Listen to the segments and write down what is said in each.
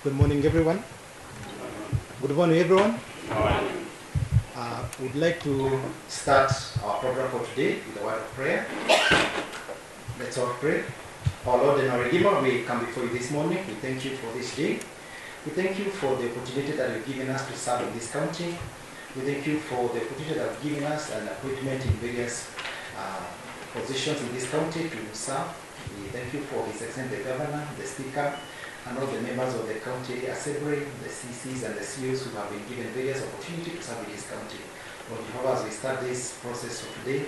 Good morning, everyone. Good morning, everyone. Would like to start our program for today with a word of prayer. Let's all pray. Our Lord and our Redeemer, we come before you this morning. We thank you for this day. We thank you for the opportunity that you've given us to serve in this county. We thank you for the opportunity that you've given us an appointment in various positions in this county to serve. We thank you for His Excellency the Governor, the Speaker, and all the members of the county assembly, the CCs and the COs who have been given various opportunities to serve in this county. Lord Jehovah, as we start this process of today,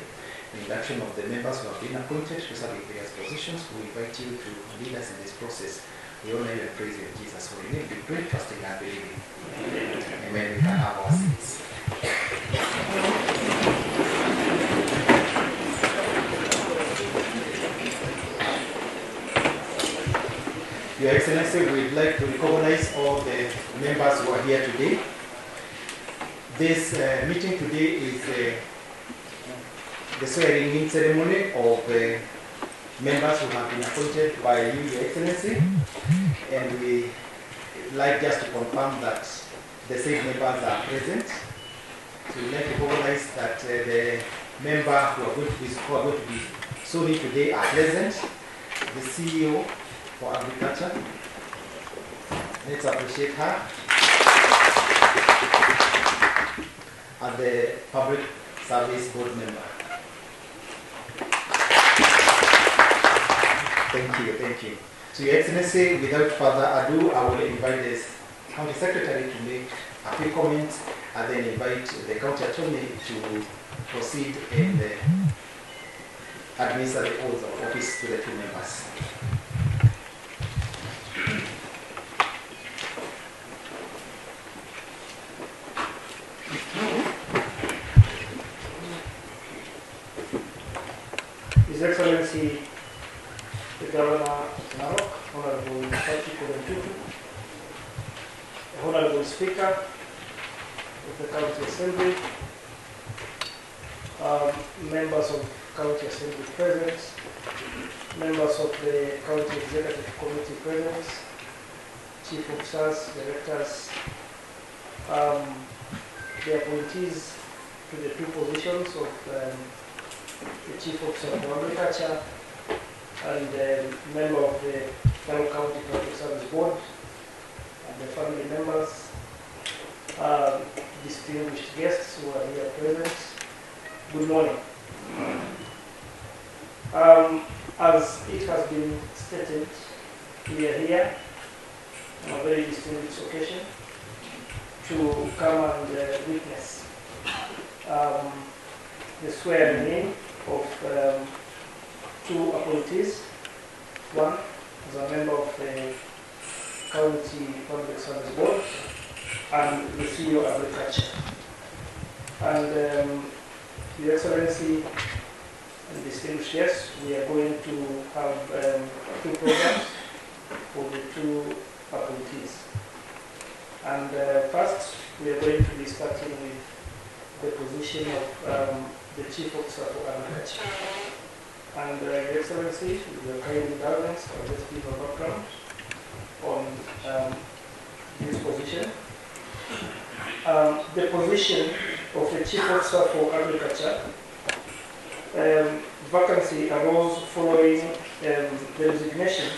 the induction of the members who have been appointed to serve in various positions, we invite you to lead us in this process. We honor you and praise you in Jesus' holy name. We pray, trusting and believing. Amen. We can have our seats. Your Excellency, we'd like to recognize all the members who are here today. This meeting today is the swearing-in ceremony of members who have been appointed by you, Your Excellency. And we like just to confirm that the said members are present. So we'd like to recognize that the members who are going to be sworn today are present. The CEO for Agriculture. Let's appreciate her. And the Public Service Board member. Thank you. So, Your Excellency, without further ado, I will invite the County Secretary to make a few comments and then invite the County Attorney to proceed and administer the oath of office to the two members. His Excellency, the Governor of Narok, Honorable Ntutu, the Honorable Speaker of the County Assembly, members of County Assembly present, members of the County Executive Committee present, Chief Officers, Directors, the appointees to the two positions of the Chief Officer of Agriculture and member of the Narok County Public Service Board and the family members, distinguished guests who are here present. Good morning. As it has been stated, we are here on a very distinguished occasion to come and witness the swearing in of two appointees, one as a member of the County Public Service Board and the CEO of Agriculture. And Your Excellency and distinguished guests, we are going to have two programs for the two appointees. And first, we are going to be starting with the position of the Chief Officer for Agriculture. And Your Excellency, with your kind indulgence, I'll just give a background on this position. The position of the Chief Officer for Agriculture vacancy arose following the resignation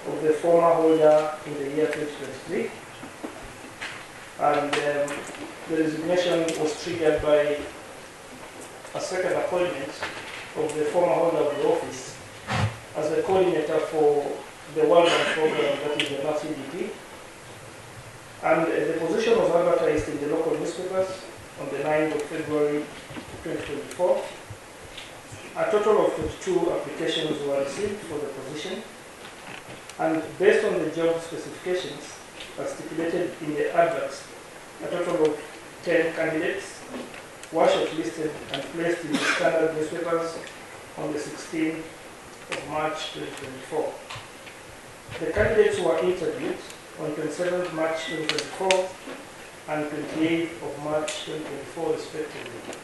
of the former holder in the year 2023. And the resignation was triggered by a second appointment of the former holder of the office as the coordinator for the World Bank program, that is the Mercy Pion. And the position was advertised in the local newspapers on the 9th of February 2024. A total of 22 applications were received for the position, and based on the job specifications as stipulated in the adverts, a total of 10 candidates were shortlisted and placed in the standard newspapers on the 16th of March 2024. The candidates were interviewed on 27th March 2024 and 28th of March 2024 respectively.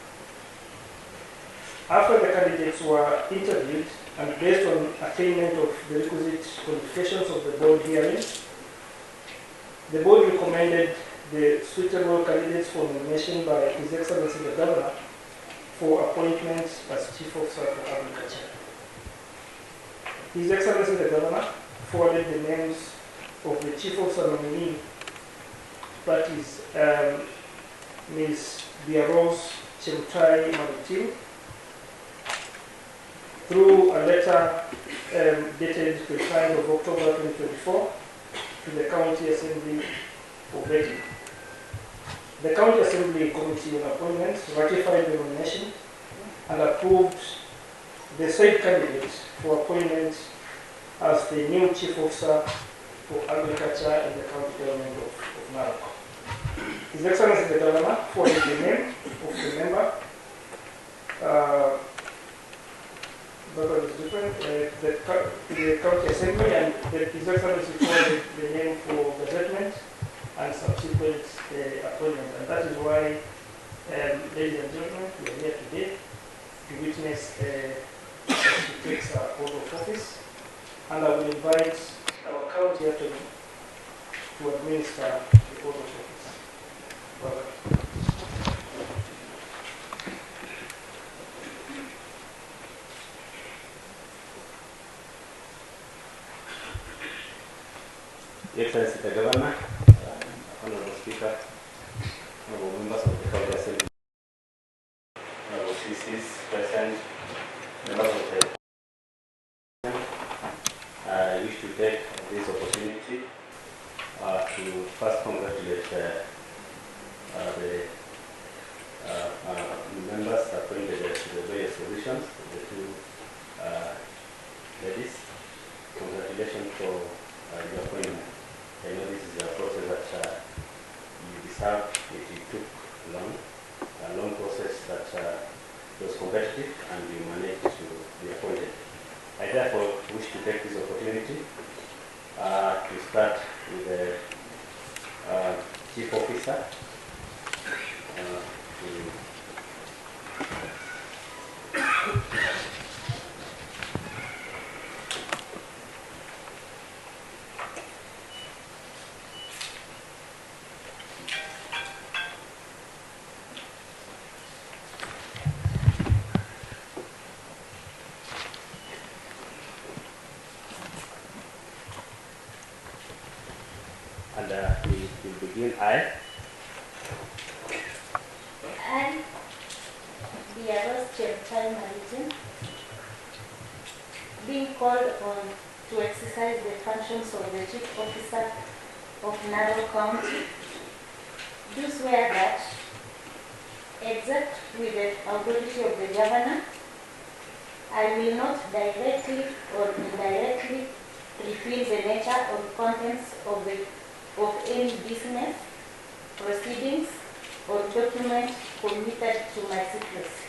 After the candidates were interviewed and based on attainment of the requisite qualifications of the board hearing, The board recommended the suitable candidates for nomination by His Excellency the Governor for appointment as Chief Officer for Agriculture. His Excellency the Governor forwarded the names of the Chief Officer nominee, that is Ms. Biarose Chemutai Maritim, through a letter dated 29th of October 2024 to the County Assembly for vetting. The County Assembly Committee on Appointments ratified the nomination and approved the said candidate for appointment as the new Chief Officer for Agriculture in the County Government of Narok. His Excellency the Governor forwarded the name of the member. That was different. The County Assembly, and His Excellency forwarded the name for gazettement and subsequent appointment. And that is why, ladies and gentlemen, we are here today to witness as she takes her oath of office. And I will invite our county attorney to administer the oath of office. Welcome. Excellency the Governor, Honorable Speaker, Honorable Members of the County Assembly, Honorable CCs present, members of the I wish to take this opportunity to first congratulate the members appointed to the various positions, the two ladies. Congratulations for your appointment. I know this is a process that you deserve. It took a long process that was competitive, and you managed to be appointed. I therefore wish to take this opportunity to start with the Chief Officer. And we will begin. I, Biarose Chemutai Maritim, being called on to exercise the functions of the Chief Officer of Narok County, do swear that, except with the authority of the Governor, I will not directly or indirectly reveal the nature or contents of any business, proceedings, or document committed to my secrecy,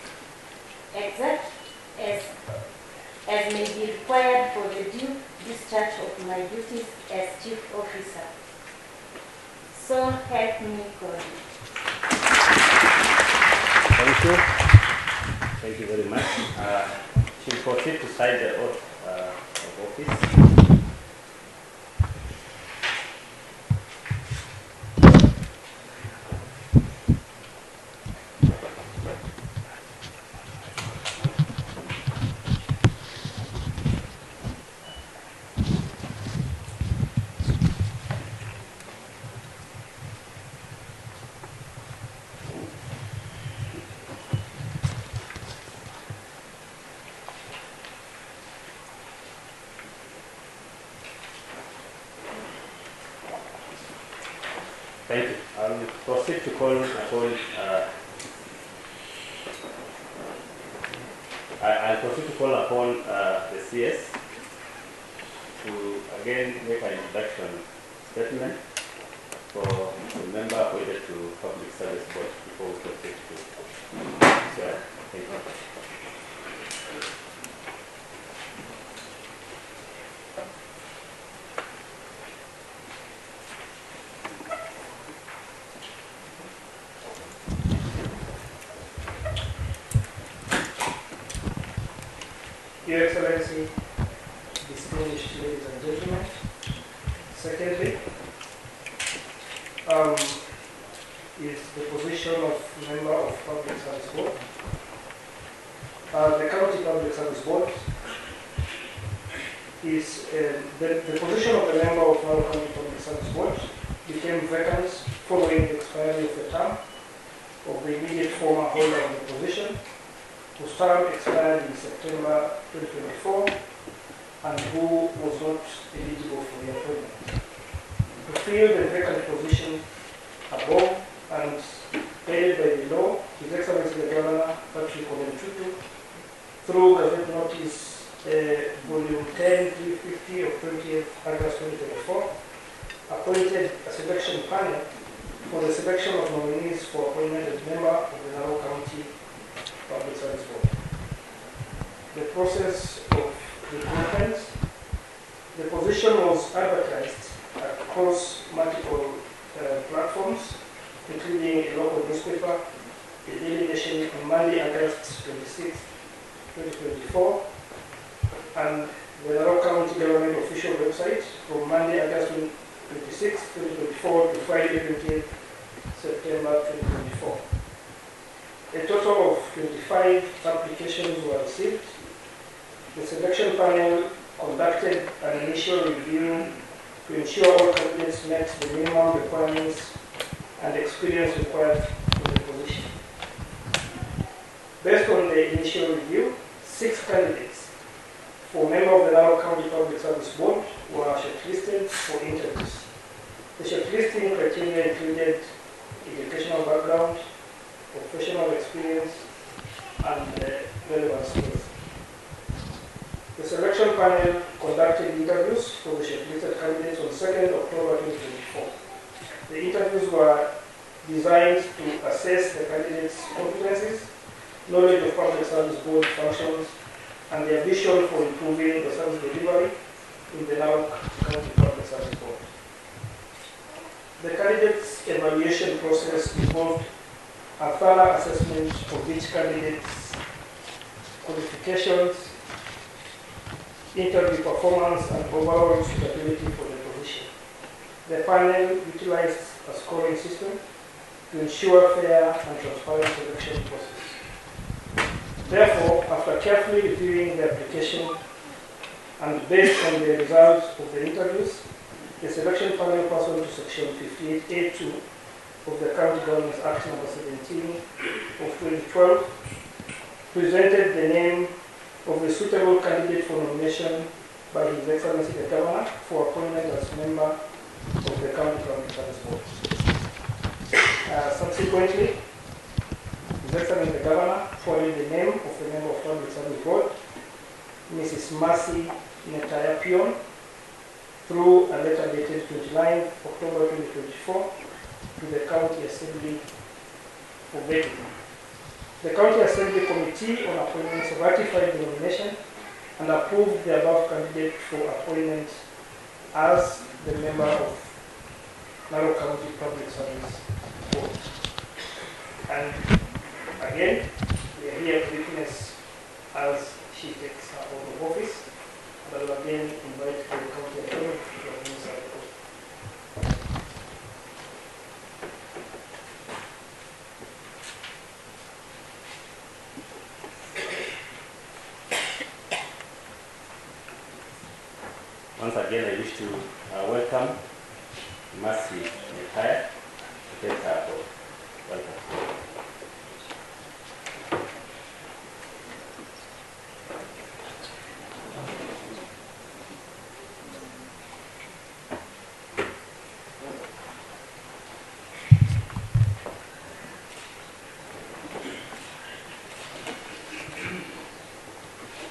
except as may be required for the due discharge of my duties as Chief Officer. So help me God. thank you. Thank you very much. She'll proceed to sign the oath of office. Thank you. I will proceed to call upon I'll proceed to call upon the CS to again make an introduction statement for the member appointed to Public Service Board before we proceed to swear. Thank you. Your Excellency, distinguished ladies and gentlemen, secondly, is the position of member of Public Service Board. The County Public Service Board is the position of the member of Narok County Public Service Board became vacant following the expiry of the term of the immediate former holder of the position, whose term expired in September 2024 and who was not eligible for the appointment. To fill the vacant position above and aided by the law, His Excellency the Governor, Patrick Ntutu, through Gazette Notice Volume 10, 350 of 20th August 2024, appointed a selection panel for the selection of nominees for appointment as member of the Narok County Public Service Board. The process of recruitment, the position was advertised across multiple platforms, including a local newspaper, the Daily Nation on Monday, August 26, 2024, and the Narok County Government official website from Monday, August 26, 2024 to Friday, 20th September 2024. A total of 25 applications were received. The selection panel conducted an initial review to ensure all candidates met the minimum requirements and experience required for the position. Based on the initial review, 6 candidates for member of the Narok County Public Service Board were shortlisted for interviews. The shortlisting criteria included educational background, professional experience, and relevant skills. The selection panel conducted interviews for the shortlisted candidates on 2nd October 2024. The interviews were designed to assess the candidates' competencies, knowledge of public service board functions, and their vision for improving the service delivery in the Narok County Public Service Board. The candidates' evaluation process involved a thorough assessment of each candidate's qualifications, interview performance, and overall suitability for the position. The panel utilized a scoring system to ensure fair and transparent selection process. Therefore, after carefully reviewing the application and based on the results of the interviews, the selection panel pursuant to Section 58A2 of the County Government Act No. 17 of 2012 presented the name of a suitable candidate for nomination by His Excellency the Governor for appointment as member of the County Public Service Board. Subsequently, His Excellency the Governor forwarded the name of the member of the Public Service Board, Mrs. Mercy Pion, through a letter dated 29 October 2024 to the County Assembly for vetting. The County Assembly Committee on Appointments ratified the nomination and approved the above candidate for appointment as the member of Narok County Public Service Board. And again, we are here to witness as she takes her oath of office. And I will again invite the County Attorney to administer the oath. Once again, I wish to welcome Mercy Pion to take her oath. Welcome.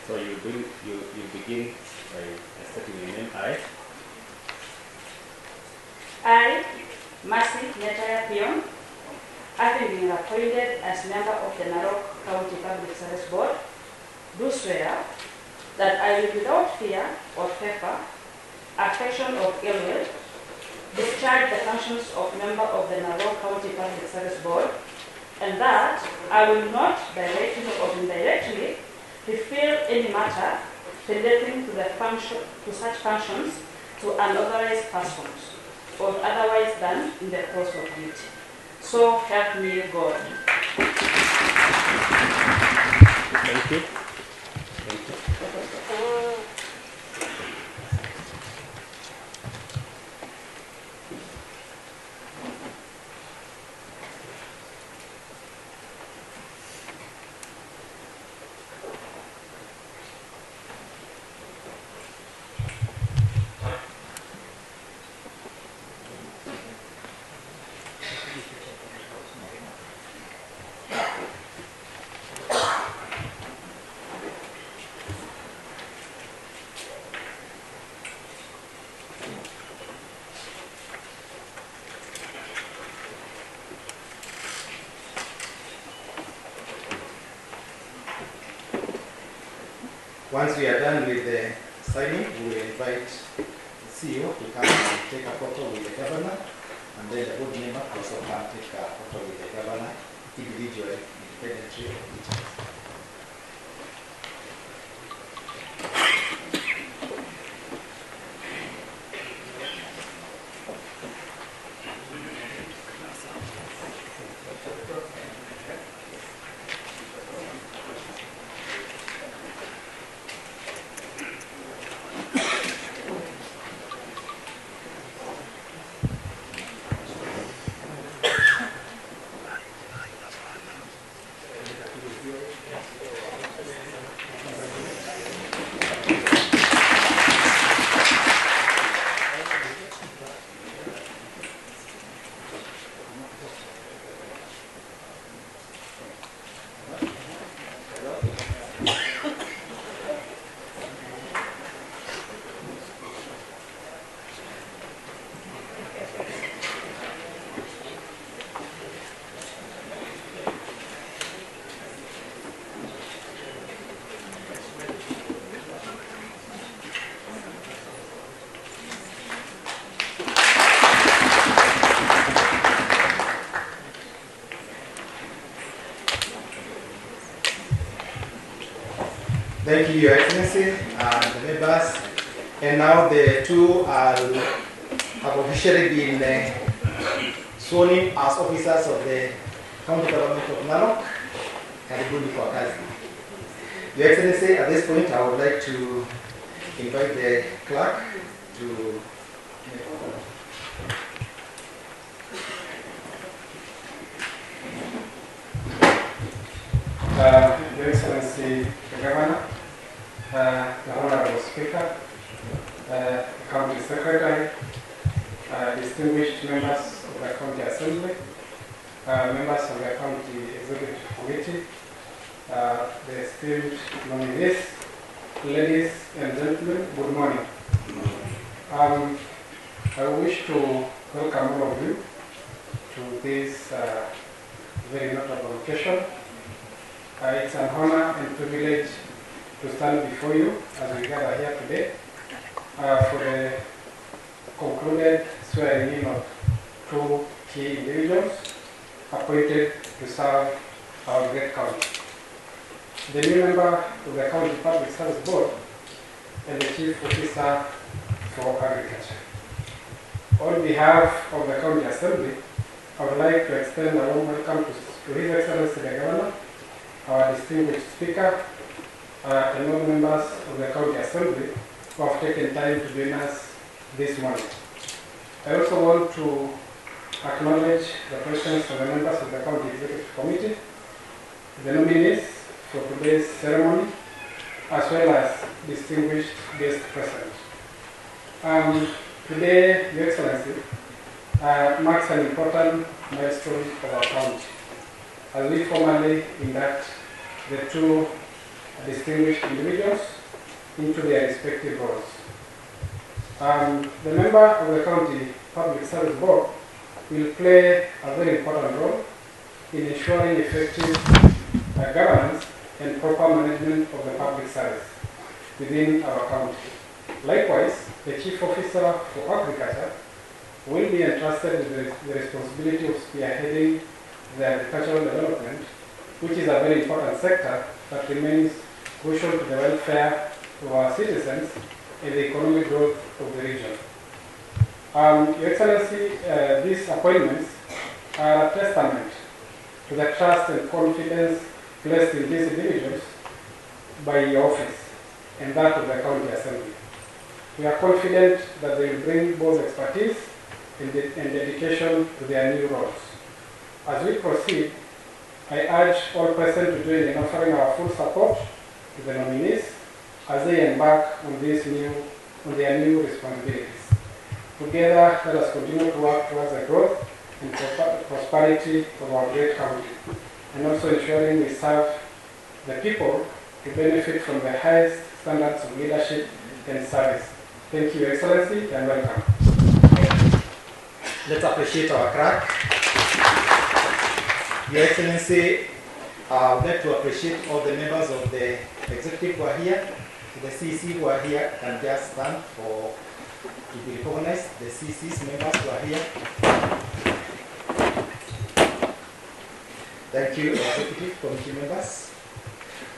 So you begin by stating your name. I, Mercy Pion, having been appointed as member of the Narok County Public Service Board, do swear that I will without fear or favor, affection or ill will, discharge the functions of member of the Narok County Public Service Board, and that I will not directly or indirectly fulfill any matter relating to such functions to unauthorized persons, or otherwise done in the course of duty. So help me God. Thank you. Once we are done with the signing, we will invite the CEO to come and take a photo with the governor, and then the board member also come take a photo with the governor individually, independently of each other. Thank you, Your Excellency, and the members. And now the two have officially been sworn in as officers of the County Government of Narok. Karibuni kwa kazi. Your Excellency, at this point, I would like to invite the clerk to Your Excellency, the Governor, the Honorable Speaker, County Secretary, distinguished members of the County Assembly, members of the County Executive Committee, the esteemed nominees, ladies and gentlemen, good morning. I wish to welcome all of you to this very notable occasion. It's an honor and privilege to stand before you as we gather here today for the concluded swearing in of two key individuals appointed to serve our great county. The new member of the County Public Service Board and the Chief Officer for Agriculture. On behalf of the County Assembly, I would like to extend a warm welcome to His Excellency the Governor, our distinguished Speaker, and all members of the County Assembly who have taken time to join us this morning. I also want to acknowledge the presence of the members of the County Executive Committee, the nominees for today's ceremony, as well as distinguished guests present. Today, Your Excellency, marks an important milestone for our county as we formally induct the two distinguished individuals into their respective roles. The member of the County Public Service Board will play a very important role in ensuring effective governance and proper management of the public service within our county. Likewise, the Chief Officer for Agriculture will be entrusted with the responsibility of spearheading the agricultural development, which is a very important sector that remains crucial to the welfare of our citizens and the economic growth of the region. Your Excellency, these appointments are a testament to the trust and confidence placed in these individuals by your office and that of the County Assembly. We are confident that they will bring both expertise and dedication to their new roles. As we proceed, I urge all present to join in offering our full support to the nominees as they embark on their new responsibilities. Together, let us continue to work towards the growth and prosperity of our great county, and also ensuring we serve the people to benefit from the highest standards of leadership and service. Thank you, Your Excellency, and welcome. Let's appreciate our crack. Your Excellency, I would like to appreciate all the members of the executive who are here. The CC who are here can just stand for to be recognized. The CC's members who are here. Thank you, executive committee members.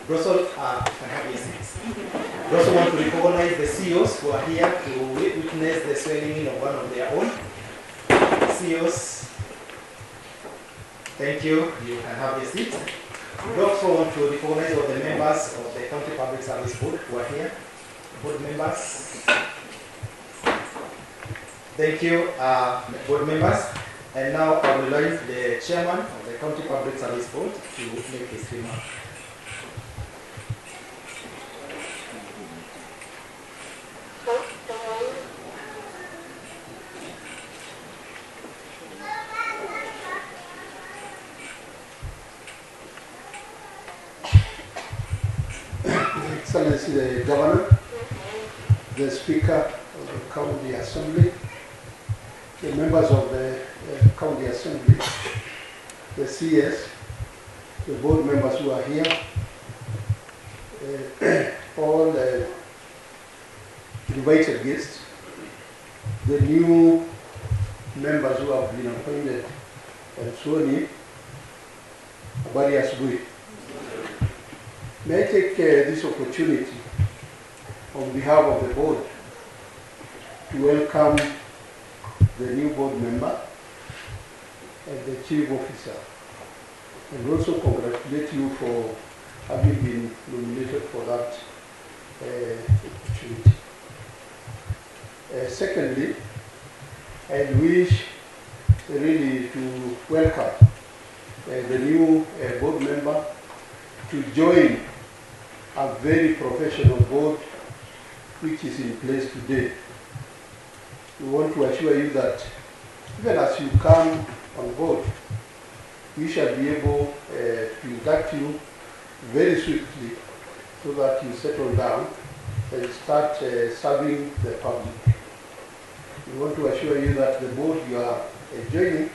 We also can have your seats. We also want to recognize the CEOs who are here to witness the swearing in of one of their own. CEOs, thank you. You can have your seats. We also want to recognize all the members of the County Public Service Board who are here. Board members. Thank you, board members. And now I will invite the chairman of the County Public Service Board to make his remark. Excellency the Governor, the Speaker of the County Assembly, the members of the County Assembly, the CS, the board members who are here, all the invited guests, the new members who have been appointed and sworn in, habari ya asubuhi. May I take this opportunity on behalf of the board to welcome the new board member and the chief officer, and also congratulate you for having been nominated for that opportunity. Secondly, I wish really to welcome the new board member to join a very professional board which is in place today. We want to assure you that even as you come on board, we shall be able to induct you very swiftly so that you settle down and start serving the public. We want to assure you that the board you are joining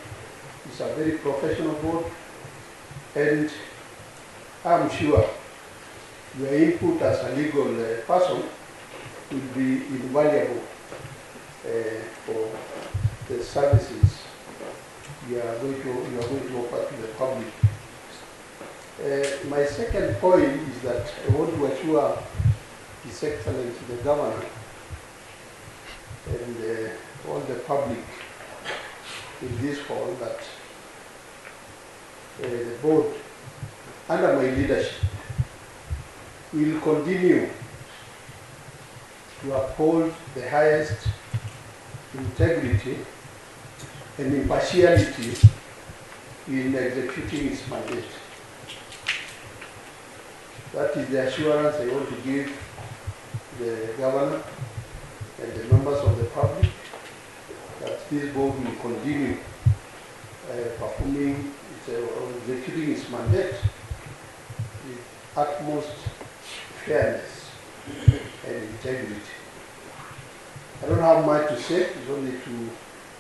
is a very professional board, and I'm sure your input as a legal person will be invaluable for the services you are going to offer to the public. My second point is that I want to assure His Excellency the Governor and all the public in this hall that the board, under my leadership, will continue to uphold the highest integrity and impartiality in executing its mandate. That is the assurance I want to give the Governor and the members of the public, that this board will continue performing or executing its mandate with utmost fairness and integrity. I don't have much to say, it's only to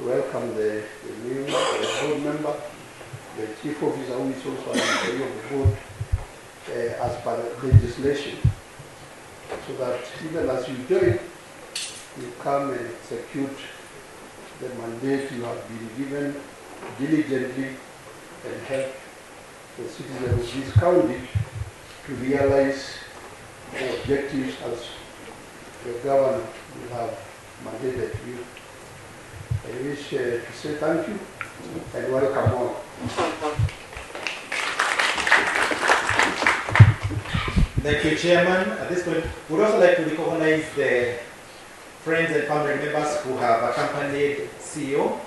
welcome the new board member, the chief officer who is also an employee of the board as per the legislation, so that even as you join, you come and execute the mandate you have been given diligently and help the citizens of this county to realize the objectives as the governor will have mandated you. to say thank you and welcome all. Thank you, Chairman. At this point, we'd also like to recognize the friends and family members who have accompanied CEO.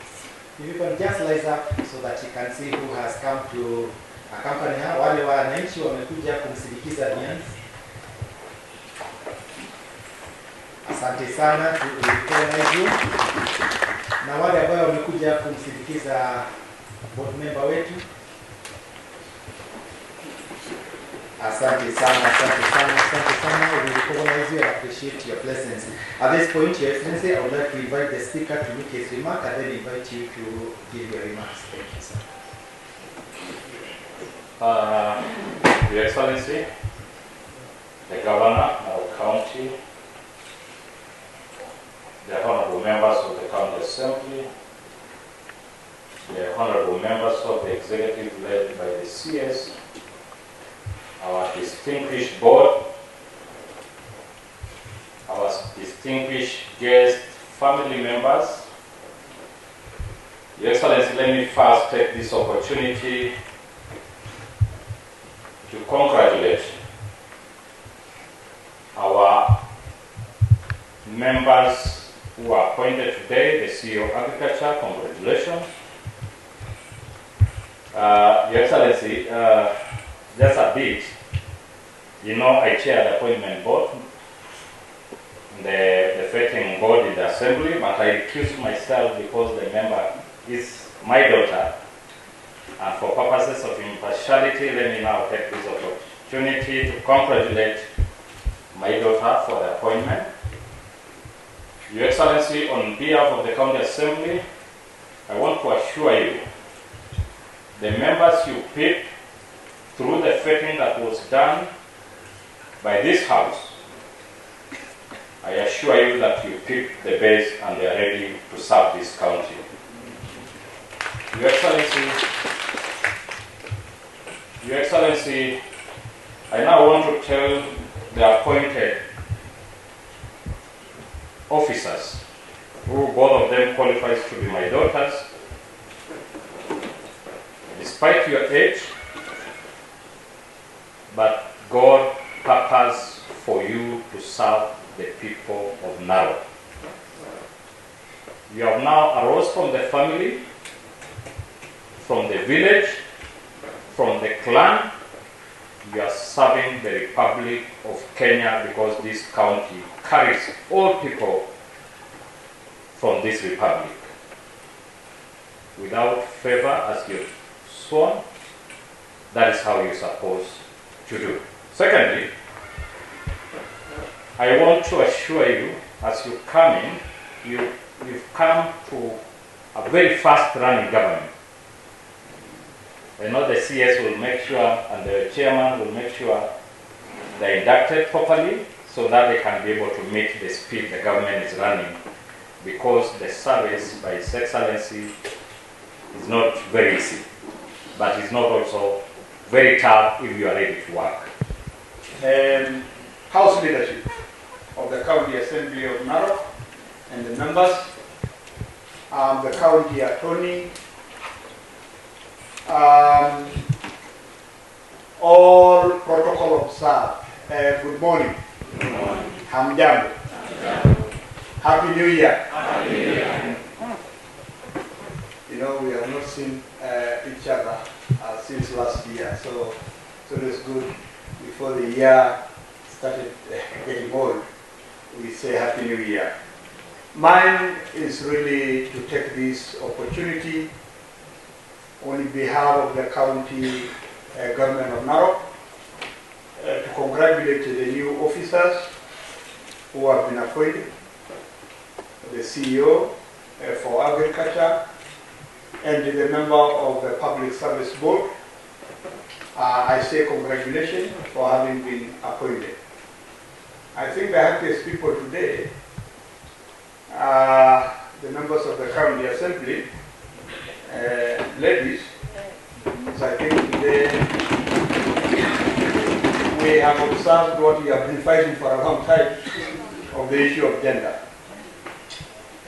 If you can just rise up so that you can see who has come to accompany her. Wale wananchi wamekuja kumsindikiza Dian. Asante sana, recognize you. Na wale ambao wamekuja kumsindikiza board member wetu. Asante sana, asante sana, asante sana. We recognize you and appreciate your presence. At this point, Your Excellency, I would like to invite the speaker to make his remark and then invite you to give your remarks. Thank you, sir. Your Excellency, the Governor of the County, the Honorable Members of the County Assembly, the Honorable Members of the Executive led by the CS, our distinguished board, our distinguished guest family members. Your Excellency, let me first take this opportunity to congratulate our members who are appointed today, the CEO of Agriculture. Congratulations. Your Excellency, just a bit, you know, I chair the appointment board, the vetting board in the assembly, but I recuse myself because the member is my daughter. And for purposes of impartiality, let me now take this opportunity to congratulate my daughter for the appointment. Your Excellency, on behalf of the County Assembly, I want to assure you, the members you picked through the vetting that was done by this House, I assure you that you picked the best and they are ready to serve this county. Your Excellency, I now want to tell the appointed officers, who both of them qualifies to be my daughters, despite your age, but God purpose for you to serve the people of Narok. You have now arose from the family, from the village, from the clan. You are serving the Republic of Kenya because this county carries all people from this republic. Without favor, as you've sworn, that is how you're supposed to do. Secondly, I want to assure you, as you come in, you've come to a very fast-running government. I know the CS will make sure, and the chairman will make sure they're inducted properly so that they can be able to meet the speed the government is running, because the service by His Excellency is not very easy, but it's not also very tough if you are ready to work. House leadership of the County Assembly of Narok and the members, the County Attorney, all protocol observed. Good morning. Good morning. Hamjambo. Happy New Year. Happy New Year. You know, we have not seen each other since last year, so it is good before the year started getting old. We say Happy New Year. Mine is really to take this opportunity on behalf of the county government of Narok to congratulate the new officers who have been appointed, the CEO for Agriculture, and the member of the Public Service Board. I say congratulations for having been appointed. I think the happiest people today are the members of the County Assembly, ladies. So I think today we have observed what we have been fighting for a long time of the issue of gender.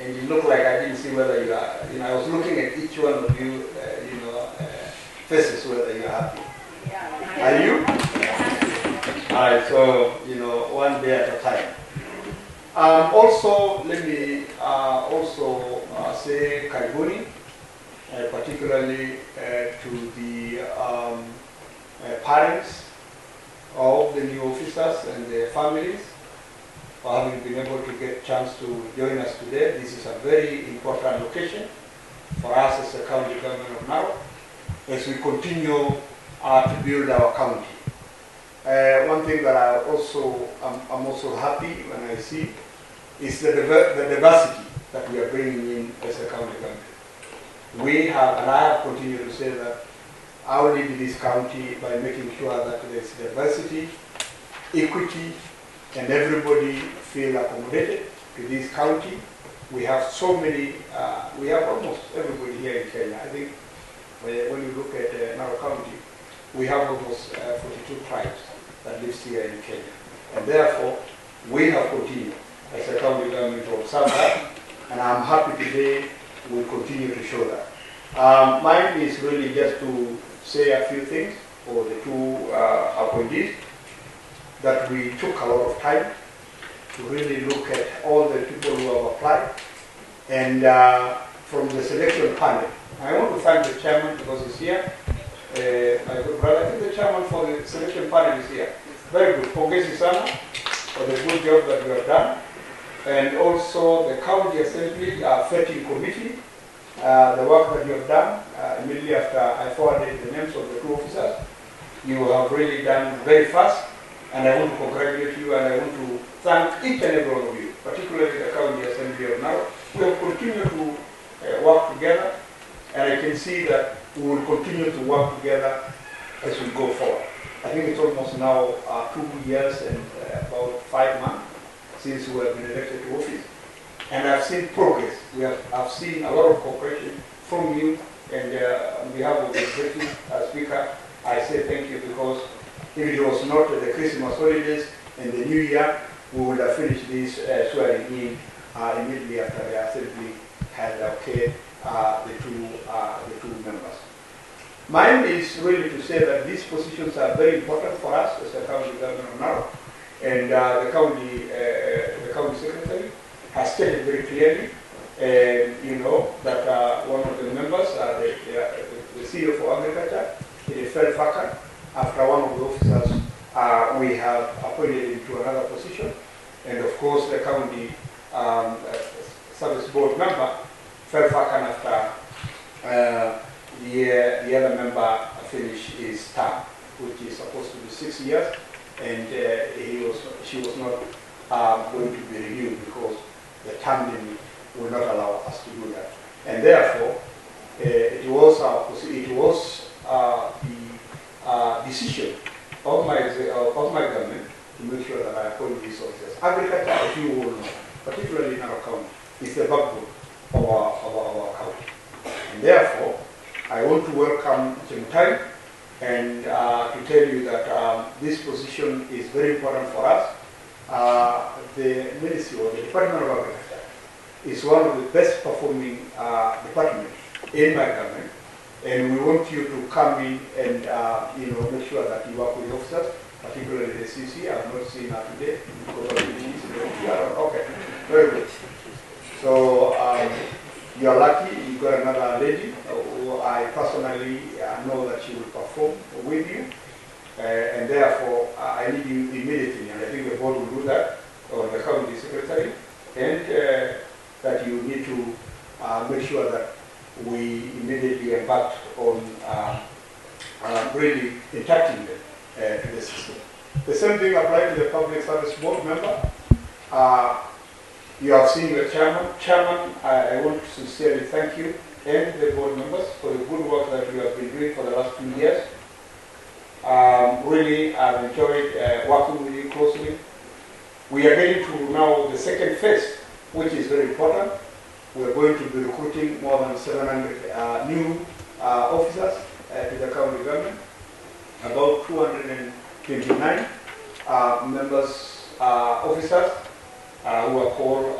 And it looked like I didn't see see whether you are, I was looking at each one of you, faces, whether you are happy. Yeah. Are you? All right, so, one day at a time. Also, let me say karibuni, particularly to the parents of the new officers and their families for having been able to get a chance to join us today. This is a very important occasion for us as the county government of Narok as we continue to build our county. One thing that I'm also happy when I see is the diversity that we are bringing in as a county government. We have, and I have continued to say that I will lead this county by making sure that there is diversity, equity, and everybody feel accommodated to this county. We have so many, we have almost everybody here in Kenya. I think when you look at Narok County, we have almost 42 tribes that live here in Kenya. And therefore, we have continued as a county government to observe that, and I'm happy today we'll continue to show that. Mine is really just to say a few things for the two appointees, that we took a lot of time to really look at all the people who have applied. And from the selection panel, I want to thank the chairman because he's here. My good brother, I think the chairman for the selection panel is here. Very good. Pongezi sana for the good job that you have done. And also the county assembly vetting committee, the work that you have done immediately after I forwarded the names of the two officers. You have really done very fast, and I want to congratulate you, and I want to thank each and every one of you, particularly the county assembly of Narok. We have continued to work together, and I can see that we will continue to work together as we go forward. I think it's almost now 2 years and about 5 months since we have been elected to office. And I've seen progress. I've seen a lot of cooperation from you, and on behalf of the executive speaker, I say thank you, because if it was not the Christmas holidays and the New Year, we would have finished this swearing in immediately after the assembly had okayed the two members. Mine is really to say that these positions are very important for us as a county government of Narok, and the county secretary has stated very clearly, that one of the members, the CEO for agriculture, is fell vacant after one of the officers we have appointed into another position, and of course the county service board member fell vacant after the other member finished his term, which is supposed to be 6 years, and she was not going to be renewed because the term limit will not allow us to do that. And therefore, it was the decision of my government to make sure that I appoint these officers. Agriculture, as you all know, particularly in our county, is the backbone of our county. And therefore, I want to welcome Chemutai and to tell you that this position is very important for us. The Ministry or the Department of Agriculture is one of the best performing departments in my government, and we want you to come in and make sure that you work with officers, particularly the CC. I have not seen her today because of the okay, very good. So you are lucky you got another lady who I personally know that she will perform with you, and therefore I need you immediately, and I think the board will do that, or the county secretary, and that you need to make sure that we immediately embark on really inducting them to the system. The same thing applies to the public service board member. You have seen the chairman. Chairman, I want to sincerely thank you and the board members for the good work that you have been doing for the last 2 years. Really, I've enjoyed working with you closely. We are getting to now the second phase, which is very important. We are going to be recruiting more than 700 new officers to the county government, about 229 officers who are called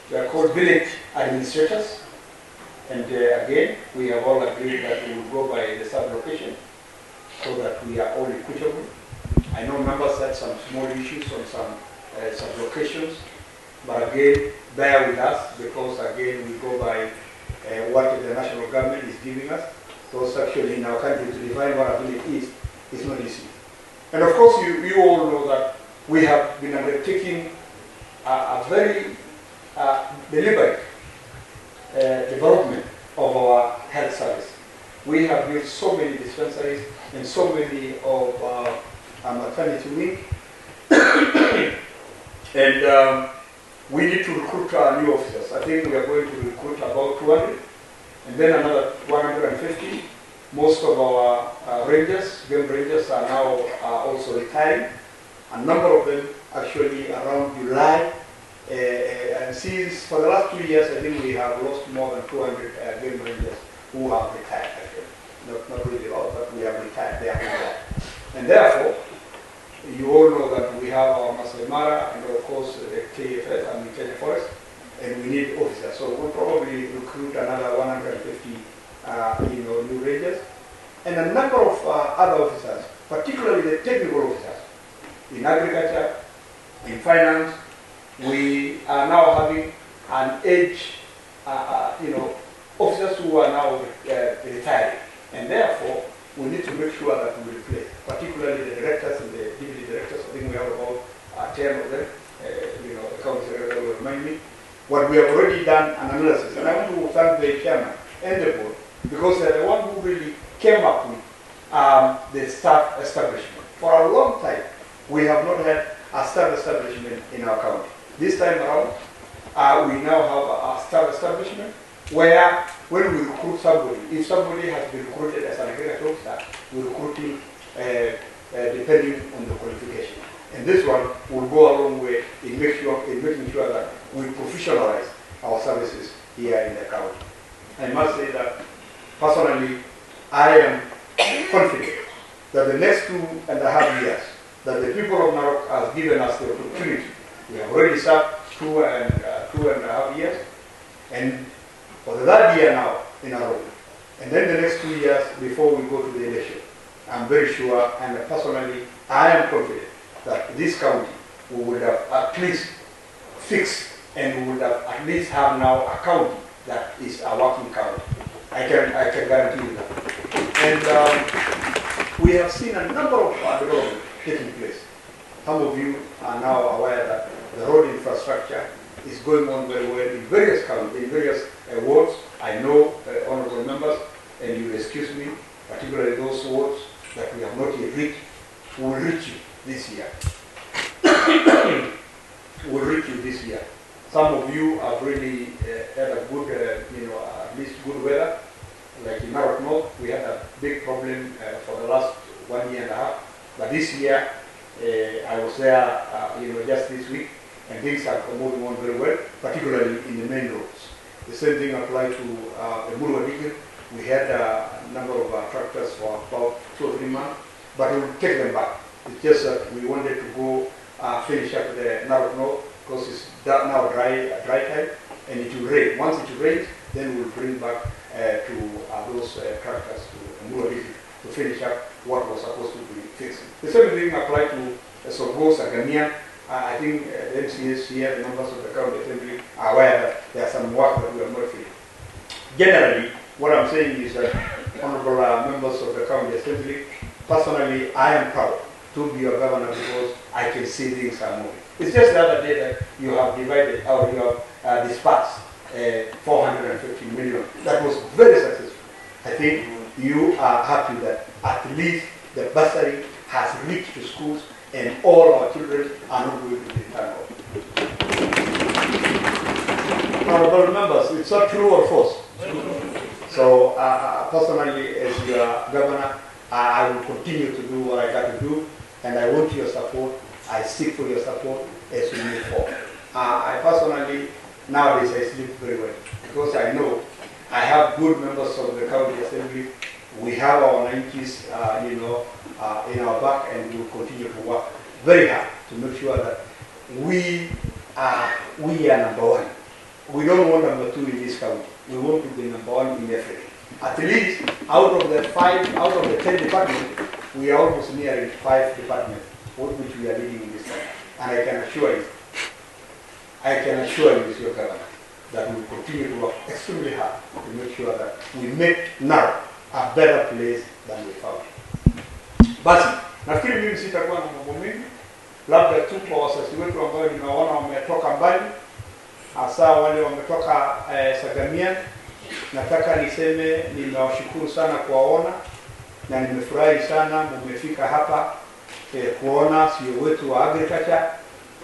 They are called village administrators. And again, we have all agreed that we will go by the sub-location so that we are all equitable. I know members had some small issues on some sub-locations, but again, bear with us because again, we go by what the national government is giving us. Because actually in our country to define what a village is not easy. And of course, you all know that we have been undertaking a very deliberate development of our health service. We have built so many dispensaries and so many of maternity wing. And we need to recruit new officers. I think we are going to recruit about 200 and then another 150. Most of our rangers, game rangers, are now also retiring. A number of them actually around July. And since for the last 2 years, I think we have lost more than 200 game rangers who have retired. Actually, not really all, but we have retired. They have retired, and therefore, you all know that we have our Masai Mara and of course the KFS and the Kenya Forest, and we need officers. So we'll probably recruit another 150, new rangers, and a number of other officers, particularly the technical officers in agriculture, in finance. We are now having an age, officers who are now retiring, and therefore we need to make sure that we replace, particularly the directors and the deputy directors. I think we have about 10 of them. The council secretary will remind me. What we have already done an analysis, and I want to thank the chairman and the board because they're the one who really came up with the staff establishment. For a long time, we have not had a staff establishment in our county. This time around, we now have a staff establishment where when we recruit somebody, if somebody has been recruited as an agricultural officer, we recruit him depending on the qualification. And this one will go a long way in making sure that we professionalize our services here in the county. I must say that personally, I am confident that the next 2.5 years that the people of Narok have given us the opportunity. We have already served 2.5 years, and for the third year now in Narok, and then the next 2 years before we go to the election. I'm very sure, and personally, I am confident that this county we would have at least fixed, and we would have at least have now a county that is a working county. I can guarantee you that. And we have seen a number of developments taking place. Some of you are now aware that the road infrastructure is going on very well in various counties, in various wards. I know, honorable members, and you will excuse me, particularly those wards that we have not yet reached, we will reach you this year. We will reach you this year. Some of you have really had a good, at least good weather. Like in Narok North, we had a big problem for the last 1.5 years. But this year, I was there, just this week, and things are moving on very well, particularly in the main roads. The same thing applied to the Murwa region. We had a number of tractors for about 2 or 3 months, but we will take them back. It's just that we wanted to go finish up the Narok North because it's now dry time, and it will rain. Once it rains, then we'll bring back to those tractors to Murwa region to finish up what was supposed to be fixed. The same thing applied to Sogos, Agamian. I think the MCS here, the members of the county assembly, are aware that there's some work that we have not finished. Generally, what I'm saying is that, honorable members of the county assembly, personally, I am proud to be your governor because I can see things are moving. It's just the other day that you have divided, or you have dispatched 450 million. That was very successful. I think you are happy that at least the bursary has reached to schools and all our children are not going to be turned off. Honorable members, it's not true or false. So personally, as your governor, I will continue to do what I got to do, and I want your support. I seek for your support as we move forward. I personally, nowadays, I sleep very well because I know I have good members of the county assembly. We have our 90s, in our back, and we will continue to work very hard to make sure that we are number one we don't want number 2 in this county. We want to be number 1 in everything. At least out of the 10 departments, we are almost nearing 5 departments which we are leading in this country. And I can assure you, Mr. Your Governor, that we will continue to work extremely hard to make sure that we make Narok a better place than we found. Basi, nafikiri mimi sitakuwa na mambo mengi, labda tu kwa wasasi wetu ambao nimeona wametoka mbali, hasa wale wametoka Sagamia. Nataka niseme nimewashukuru sana kuwaona na nimefurahi sana mmefika hapa kuona CEO wetu wa agriculture.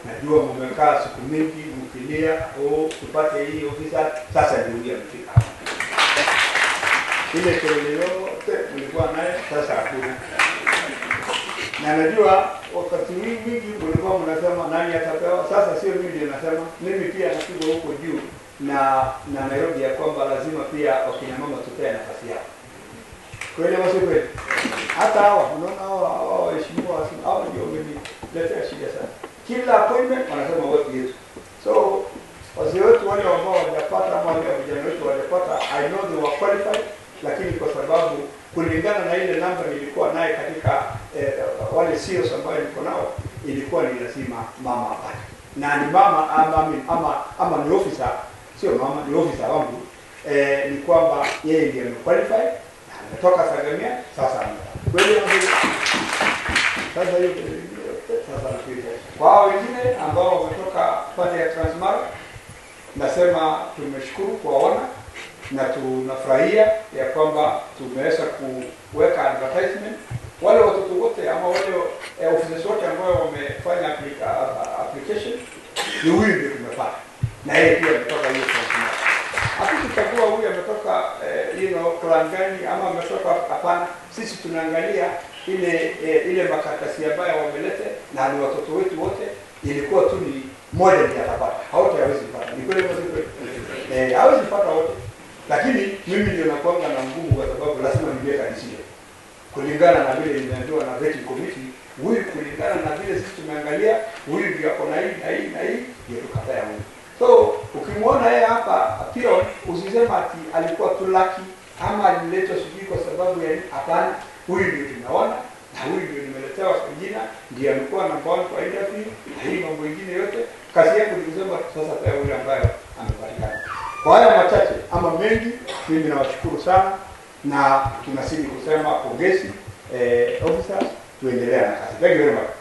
Najua mmekaa siku mingi mkilia tupate hii ofisa, sasa ndio amefika hapa. Ile kelele yote mlikuwa naye sasa hakuna. Na najua wakati mwingi mlikuwa mnasema nani atapewa, sasa sio mimi ndio nasema, mimi pia napigwa huko juu na Nairobi ya kwamba lazima pia wakina mama tupea nafasi yao. Kweli wasi kweli. Hata hawa unaona hawa waheshimiwa hao ndio wameniletea shida sana. Kila appointment wanasema wewe yetu. So wazee wetu wale ambao hawajapata ama wale vijana wetu hawajapata, I know they were qualified, lakini kwa sababu kulingana na ile namba nilikuwa naye katika wale CEOs ambao niko nao, ilikuwa ni lazima mama apate. Na ni mama ama ni officer, sio mama, ni officer wangu. Ni kwamba yeye ndiye qualified na ametoka Sagamia, sasa amepata. Kweli sasa hiyo sasa napita. Kwa wengine ambao wametoka pande ya Transmara, nasema tumeshukuru kuwaona na tunafurahia ya kwamba tumeweza kuweka advertisement. Wale watoto wote ama wale officers wote ambao wamefanya application ni huyu ndio tumepata. Na yeye pia ametoka hiyo Transmara. Hatukuchagua huyu ametoka clan gani ama ametoka hapana. Sisi tunaangalia ile makaratasi ambayo wamelete na ni watoto wetu wote, ilikuwa tu ni moja ndiye atapata. Hawata hawezi kupata. Ni kweli mzee? Hawezi kupata wote. Lakini mimi ndio nakuanga na ngumu kwa sababu lazima niweke decision. Kulingana na vile nimeambiwa na vetting committee, huyu kulingana na vile sisi tumeangalia, huyu ndio ako na hii ndio tukataa huyu. So ukimwona yeye hapa Pion, usisema ati alikuwa tu lucky ama aliletwa sijui kwa sababu ya hapana. Huyu ndio tunaona na huyu ndio nimeletewa kwa jina, ndiye alikuwa namba 1 kwa interview, na hii mambo mengine yote kazi yangu ni kusema sasa kwa yule ambaye amepatikana. Kwa haya machache ama mengi, mimi nawashukuru sana na tunasidi kusema pongezi officers, tuendelea na kazi. Thank you very much.